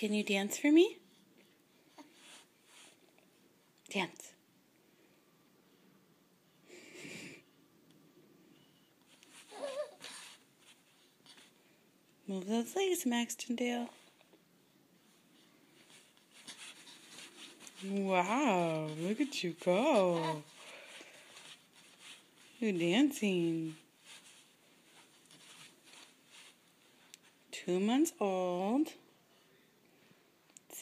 Can you dance for me? Dance. Move those legs, Maxtondale. Wow, look at you go. You're dancing. 2 months old.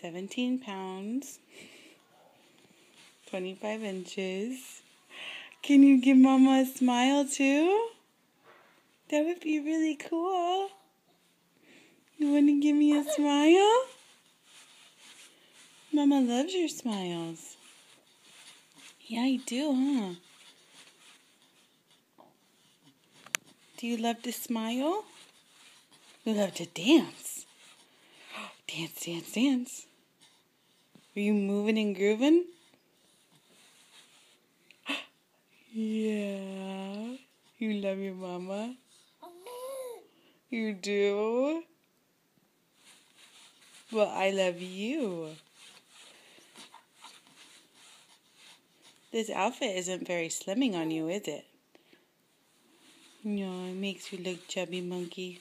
17 pounds. 25 inches. Can you give Mama a smile too? That would be really cool. You want to give me a smile? Mama loves your smiles. Yeah, you do, huh? Do you love to smile? You love to dance. Dance, dance, dance. Are you moving and grooving? Yeah. You love your mama? You do? Well, I love you. This outfit isn't very slimming on you, is it? No, it makes you look chubby, monkey.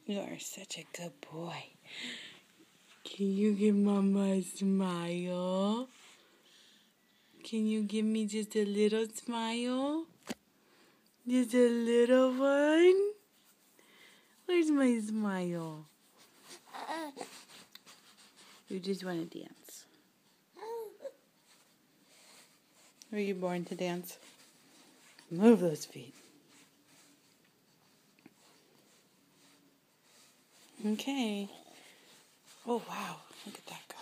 You are such a good boy. Can you give Mama a smile? Can you give me just a little smile? Just a little one? Where's my smile? You just want to dance. Were you born to dance? Move those feet. Okay. Oh, wow. Look at that go.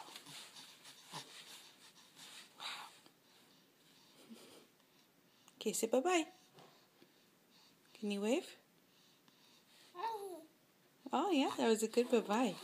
Wow. Okay, say bye-bye. Can you wave? Oh, yeah, that was a good bye-bye.